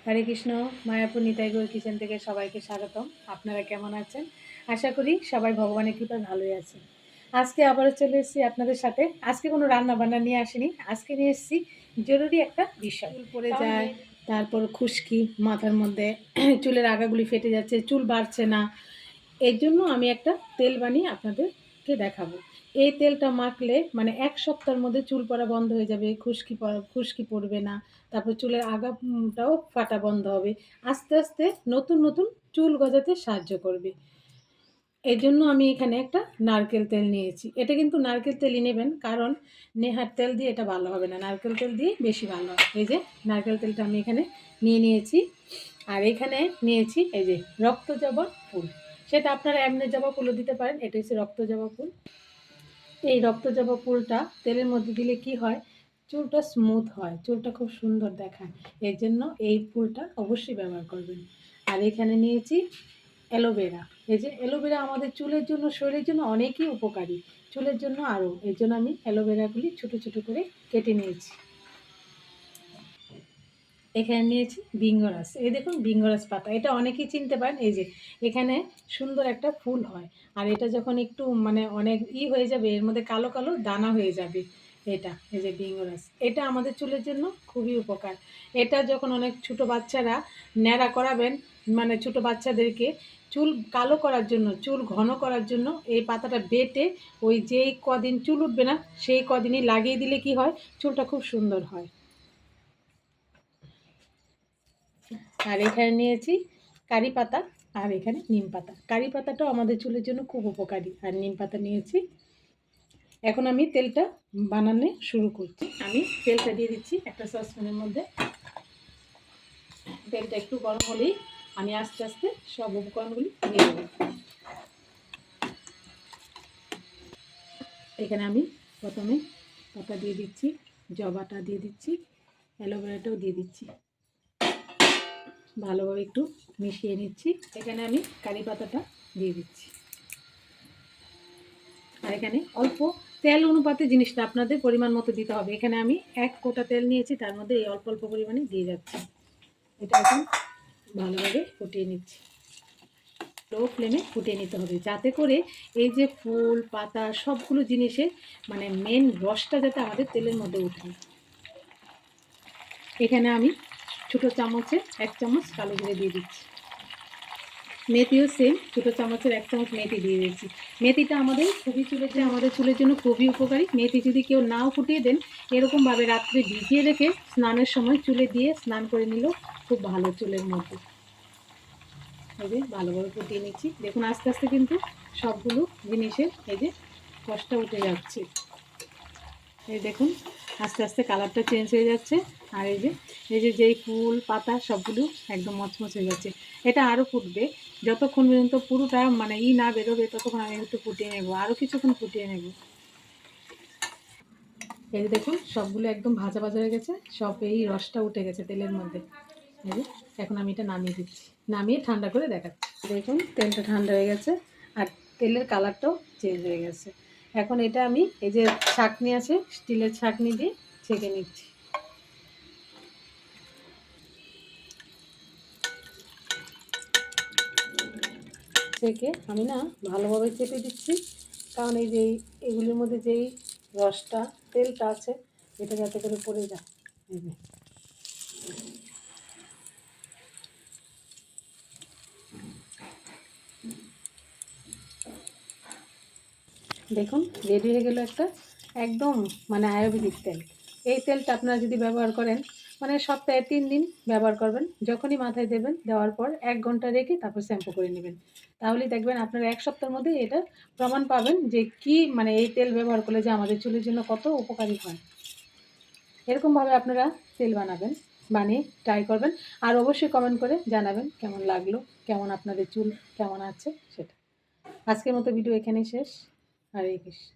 হরে Krishna. Mayapur Nitai Gour kitchen থেকে সবাইকে স্বাগতম। আপনারা কেমন আছেন? আশা করি সবাই ভগবানের কৃপায় ভালোই আছেন। আজকে আবারও চলে এসেছি আপনাদের সাথে। আজকে কোনো রান্না বান্না নিয়ে আসিনি, আজকে নিয়ে এসেছি জরুরি একটা বিষয়। চুল পড়ে যায়, তারপর খুশকি, মাথার মধ্যে চুলের আগাগুলি ফেটে যাচ্ছে, চুল বাড়ছে না। এর জন্য আমি একটা তেল বানিয়ে আপনাদেরকে দেখাবো। এই তেলটা মাখলে মানে 1 সপ্তাহের মধ্যে চুল পড়া বন্ধ হয়ে যাবে, খুশকি পড়বে না। তারপর চুলের আগাটাও ফাটা বন্ধ হবে। আস্তে আস্তে নতুন নতুন চুল গজাতে সাহায্য করবে। এর জন্য আমি এখানে একটা নারকেল তেল নিয়েছি। এটা কিন্তু নারকেল তেলই নেবেন, কারণ নেহার তেল দিয়ে এটা ভালো হবে না, নারকেল তেল দিয়ে বেশি ভালো হয়। এই যে নারকেল তেলটা আমি এখানে নিয়েছি। আর এখানে নিয়েছি এই যে রক্তজবা ফুল। সেটা আপনারা এমনি জবা ফুলও দিতে পারেন, এটা হচ্ছে রক্তজবা ফুল। এই রক্তজবা ফুলটা তেলের মধ্যে দিলে কি হয়, চুলটা স্মুথ হয়, চুলটা খুব সুন্দর দেখায়। এর জন্য এই ফুলটা অবশ্যই ব্যবহার করবেন। আর এখানে নিয়েছি অ্যালোভেরা। এই যে অ্যালোভেরা আমাদের চুলের জন্য, শরীরের জন্য অনেকই উপকারী, চুলের জন্য আরও। এর জন্য আমি অ্যালোভেরাগুলি ছোটো ছোটো করে কেটে নিয়েছি। এখানে নিয়েছি ভিঙ্গরাজ। এই দেখুন ভিঙ্গরাজ পাতা, এটা অনেকেই চিনতে পারেন। এই যে এখানে সুন্দর একটা ফুল হয়, আর এটা যখন একটু মানে অনেক হয়ে যাবে, এর মধ্যে কালো কালো দানা হয়ে যাবে। এটা এই যে ভিঙ্গরাজ, এটা আমাদের চুলের জন্য খুবই উপকার। এটা যখন অনেক ছোট বাচ্চারা ন্যাড়া করাবেন, মানে ছোট বাচ্চাদেরকে চুল কালো করার জন্য, চুল ঘন করার জন্য এই পাতাটা বেটে ওই যেই কদিন চুল উঠবে না সেই কদিনই লাগিয়ে দিলে কি হয়, চুলটা খুব সুন্দর হয়। আর এখানে নিয়েছি কারি পাতা, আর এখানে নিম পাতা। কারি পাতাটাও আমাদের চুলের জন্য খুব উপকারী, আর নিম পাতা নিয়েছি। এখন আমি তেলটা বানানো শুরু করছি। আমি তেলটা দিয়ে দিচ্ছি একটা সসপ্যানের মধ্যে। তেলটা একটু গরম হলেই আমি আস্তে আস্তে সব উপকরণগুলি দিয়ে দেবো। এখানে আমি প্রথমে পাতা দিয়ে দিচ্ছি, জবাটা দিয়ে দিচ্ছি, অ্যালোভেরাটাও দিয়ে দিচ্ছি, ভালোভাবে একটু মিশিয়ে নিচ্ছি। এখানে আমি কারি পাতাটা দিয়ে দিচ্ছি। আর এখানে অল্প তেল অনুপাতে জিনিসটা আপনাদের পরিমাণ মতো দিতে হবে। এখানে আমি 1 কোটা তেল নিয়েছি, তার মধ্যে এই অল্প অল্প পরিমাণে দিয়ে যাচ্ছি। এটা এখন ভালোভাবে ফুটিয়ে নিচ্ছি। লো ফ্লেমে ফুটিয়ে নিতে হবে, যাতে করে এই যে ফুল পাতা সবগুলো জিনিসের মানে মেন রসটা যাতে আমাদের তেলের মধ্যে উঠে। এখানে আমি ছোটো চামচে 1 চামচ কালো জিরে দিয়ে দিচ্ছি। মেথিও সেম, ছোটো চামচের 1 চামচ মেথি দিয়ে দিচ্ছি। মেথিটা আমাদের চুলের জন্য খুবই উপকারী। মেথি যদি কেউ নাও ফুটিয়ে দেন, এরকমভাবে রাত্রে ভিজিয়ে রেখে স্নানের সময় চুলে দিয়ে স্নান করে নিলেও খুব ভালো চুলের মধ্যে। এই যে ভালোভাবে ফুটিয়ে নিচ্ছি। দেখুন আস্তে আস্তে কিন্তু সবগুলো জিনিসের এই যে রসটা উঠে যাচ্ছে। এই দেখুন আস্তে আস্তে কালারটা চেঞ্জ হয়ে যাচ্ছে। আর এই যে যেই ফুল পাতা সবগুলো একদম মচমচ হয়ে যাচ্ছে। এটা আরও ফুটবে, যতক্ষণ পর্যন্ত পুরোটা মানে না বেরোবে ততক্ষণ আমি একটু ফুটিয়ে নেব, আরও কিছুক্ষণ ফুটিয়ে নেব। এই যে দেখুন সবগুলো একদম ভাজা ভাজা হয়ে গেছে, সব এই রসটা উঠে গেছে তেলের মধ্যে। এই যে এখন আমি এটা নামিয়ে দিচ্ছি, নামিয়ে ঠান্ডা করে দেখাচ্ছি। দেখুন তেলটা ঠান্ডা হয়ে গেছে, আর তেলের কালারটাও চেঞ্জ হয়ে গেছে। এখন এটা আমি এই যে ছাঁকনি আছে, স্টিলের ছাঁকনি দিয়ে ছেঁকে নিচ্ছি। ছেঁকে আমি না ভালোভাবে চেপে দিচ্ছি, কারণ এই যে এগুলির মধ্যে যেই রসটা তেলটা আছে এটা যাতে করে পড়ে যায়। এই যে দেখুন রেডি হয়ে গেল একটা একদম মানে আয়ুর্বেদিক তেল। এই তেলটা আপনারা যদি ব্যবহার করেন, মানে সপ্তাহে 3 দিন ব্যবহার করবেন, যখনই মাথায় দেবেন দেওয়ার পর 1 ঘন্টা রেখে তারপর শ্যাম্পু করে নেবেন। তাহলেই দেখবেন আপনারা 1 সপ্তাহের মধ্যে এটা প্রমাণ পাবেন যে কি মানে এই তেল ব্যবহার করলে যে আমাদের চুলের জন্য কত উপকারী হয়। এরকমভাবে আপনারা তেল বানাবেন, বানিয়ে ট্রাই করবেন। আর অবশ্যই কমেন্ট করে জানাবেন কেমন লাগলো, কেমন আপনাদের চুল কেমন আছে সেটা। আজকের মতো ভিডিও এখানেই শেষ। হরে কৃষ্ণ।